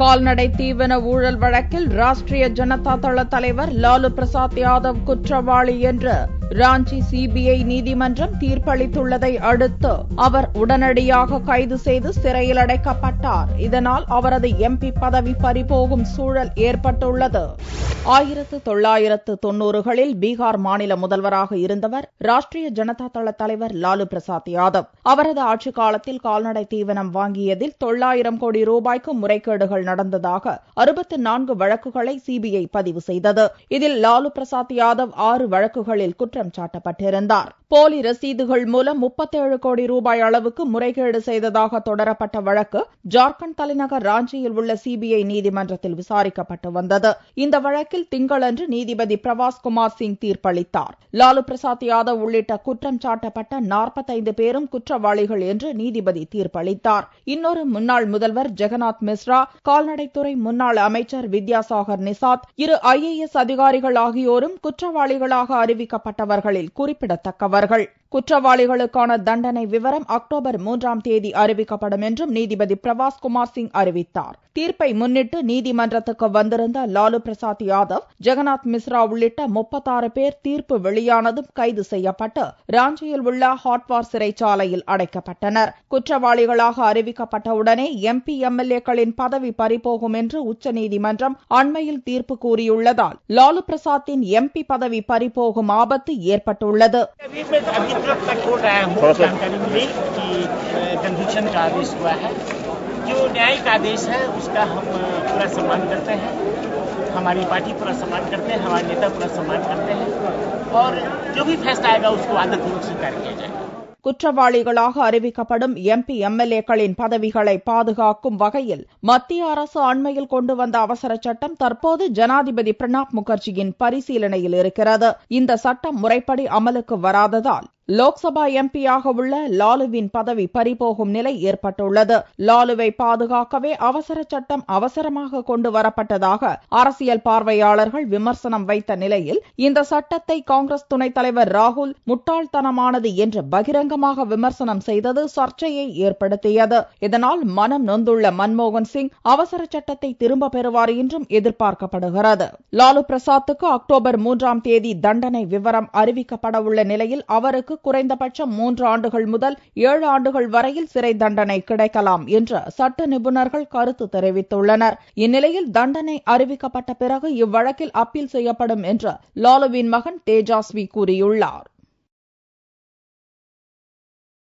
கால்நடை தீவன ஊழல் வழக்கில் ராஷ்டிரிய ஜனதா தள தலைவர் லாலு பிரசாத் யாதவ் குற்றவாளி என்று ராஞ்சி சிபிஐ நீதிமன்றம் தீர்ப்பளித்துள்ளதை அடுத்து அவர் உடனடியாக கைது செய்து சிறையில் அடைக்கப்பட்டார். இதனால் அவரது எம்பி பதவி பறிபோகும் சூழல் ஏற்பட்டுள்ளது. 1990களில் பீகார் மாநில முதல்வராக இருந்தவர் ராஷ்டிரிய ஜனதா தள தலைவர் லாலு பிரசாத் யாதவ். அவரது ஆட்சிக் காலத்தில் கால்நடை தீவனம் வாங்கியதில் 900 கோடி ரூபாய்க்கு முறைகேடுகள் நடந்ததாக 64 வழக்குகளை சிபிஐ பதிவு செய்தது. இதில் லாலு பிரசாத் யாதவ் 6 வழக்குகளில் குற்றம் சாட்டப்பட்டிருந்தார். போலி ரசீதுகள் மூலம் 37 கோடி ரூபாய் அளவுக்கு முறைகேடு செய்ததாக தொடரப்பட்ட வழக்கு ஜார்க்கண்ட் தலைநகர் ராஞ்சியில் உள்ள சிபிஐ நீதிமன்றத்தில் விசாரிக்கப்பட்டு வந்தது. இந்த வழக்கில் திங்களன்று நீதிபதி பிரவாஸ் குமார் சிங் தீர்ப்பளித்தார். லாலு பிரசாத் யாதவ் உள்ளிட்ட குற்றம் சாட்டப்பட்ட 45 பேரும் குற்றவாளிகள் என்று நீதிபதி தீர்ப்பளித்தார். இன்னொரு முன்னாள் முதல்வர் ஜெகநாத் மிஸ்ரா, கால்நடைத்துறை முன்னாள் அமைச்சர் வித்யாசாகர் நிசாத், 2 IAS அதிகாரிகள் ஆகியோரும் குற்றவாளிகளாக அறிவிக்கப்பட்டவர்களில் குறிப்பிடத்தக்கவர்கள். குற்றவாளிகளுக்கான தண்டனை விவரம் அக்டோபர் 3ஆம் தேதி அறிவிக்கப்படும் என்றும் நீதிபதி பிரவாஸ் குமார் சிங் அறிவித்தார். தீர்ப்பை முன்னிட்டு நீதிமன்றத்துக்கு வந்திருந்த லாலு பிரசாத் யாதவ், ஜெகநாத் மிஸ்ரா உள்ளிட்ட 36 பேர் தீர்ப்பு வெளியானதும் கைது செய்யப்பட்டு ராஞ்சியில் உள்ள ஹாட்வார் சிறைச்சாலையில் அடைக்கப்பட்டனர். குற்றவாளிகளாக அறிவிக்கப்பட்டவுடனே MP MLAக்களின் பதவி பறிபோகும் என்று உச்சநீதிமன்றம் அண்மையில் தீர்ப்பு கூறியுள்ளதால் லாலு பிரசாத்தின் MP பதவி பறிபோகும் ஆபத்து ஏற்பட்டுள்ளது. जो न्यायिक आदेश है उसका हम पूरा सम्मान करते हैं, हमारी पार्टी पूरा सम्मान करते हैं, हमारे नेता पूरा सम्मान करते हैं और जो भी फैसला आएगा उसको आदतपूर्वक स्वीकार किया जाएगा. குற்றவாளிகளாக அறிவிக்கப்படும் MP MLAக்களின் பதவிகளை பாதுகாக்கும் வகையில் மத்திய அரசு அண்மையில் கொண்டு வந்த அவசர சட்டம் தற்போது ஜனாதிபதி பிரணாப் முகர்ஜியின் பரிசீலனையில் இருக்கிறது. இந்த சட்டம் முறைப்படி அமலுக்கு வராததால் லோக்சபா MPயாக உள்ள லாலுவின் பதவி பறிபோகும் நிலை ஏற்பட்டுள்ளது. லாலுவை பாதுகாக்கவே அவசர சட்டம் அவசரமாக கொண்டு வரப்பட்டதாக அரசியல் பார்வையாளர்கள் விமர்சனம் வைத்த நிலையில் இந்த சட்டத்தை காங்கிரஸ் துணைத் தலைவர் ராகுல் முட்டாள்தனமானது என்று பகிரங்கமாக விமர்சனம் செய்தது சர்ச்சையை ஏற்படுத்தியது. இதனால் மனம் நொந்துள்ள மன்மோகன் சிங் அவசர சட்டத்தை திரும்ப பெறுவார் என்றும் எதிர்பார்க்கப்படுகிறது. லாலு பிரசாத்துக்கு அக்டோபர் 3ஆம் தேதி தண்டனை விவரம் அறிவிக்கப்படவுள்ள நிலையில் அவருக்கு குறைந்தபட்சம் 3 ஆண்டுகள் முதல் 7 ஆண்டுகள் வரையில் சிறை தண்டனை கிடைக்கலாம் என்று சட்ட நிபுணர்கள் கருத்து தெரிவித்துள்ளனர். இந்நிலையில் தண்டனை அறிவிக்கப்பட்ட பிறகு இவ்வழக்கில் அப்பீல் செய்யப்படும் என்று லாலுவின் மகன் தேஜஸ்வி கூறியுள்ளார்.